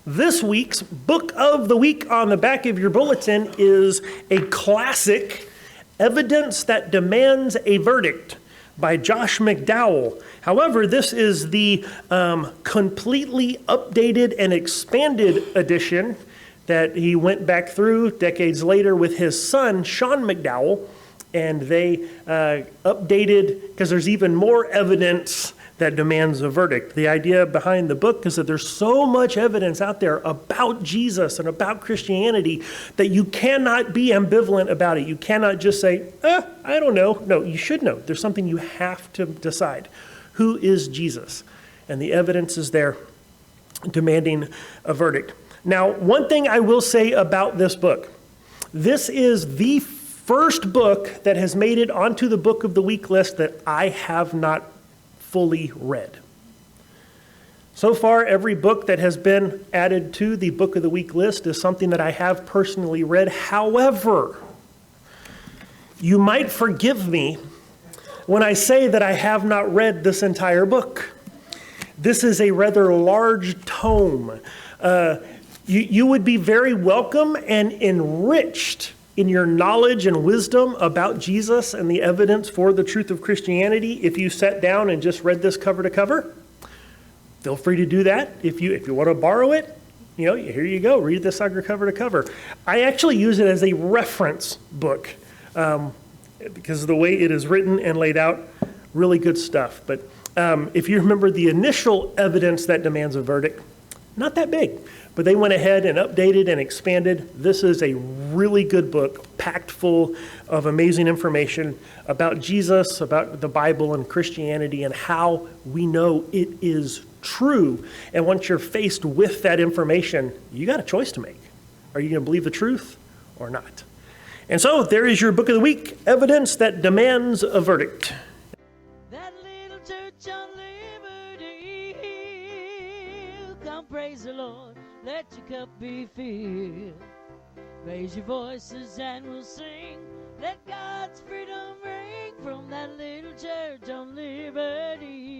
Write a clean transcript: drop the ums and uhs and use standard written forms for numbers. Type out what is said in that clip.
This week's Book of the Week on the back of your bulletin is a classic, Evidence That Demands a Verdict by Josh McDowell. However, this is the completely updated and expanded edition that he went back through decades later with his son, Sean McDowell, and they updated because there's even more evidence that demands a verdict. The idea behind the book is that there's so much evidence out there about Jesus and about Christianity that you cannot be ambivalent about it. You cannot just say, I don't know. No, you should know. There's something you have to decide. Who is Jesus? And the evidence is there demanding a verdict. Now, one thing I will say about this book, this is the first book that has made it onto the Book of the Week list that I have not fully read. So far, every book that has been added to the Book of the Week list is something that I have personally read. However, you might forgive me when I say that I have not read this entire book. This is a rather large tome. You would be very welcome and enriched in your knowledge and wisdom about Jesus and the evidence for the truth of Christianity if you sat down and just read this cover to cover. Feel free to do that. If you want to borrow it, here you go. Read this sucker cover to cover. I actually use it as a reference book because of the way it is written and laid out. Really good stuff. But if you remember the initial Evidence That Demands a Verdict, not that big. But they went ahead and updated and expanded. This is a really good book, packed full of amazing information about Jesus, about the Bible and Christianity, and how we know it is true. And once you're faced with that information, you got a choice to make. Are you going to believe the truth or not? And so there is your Book of the Week, Evidence That Demands a Verdict. That little church on Liberty Hill, come praise the Lord. Let your cup be filled. Raise your voices and we'll sing. Let God's freedom ring from that little church on Liberty.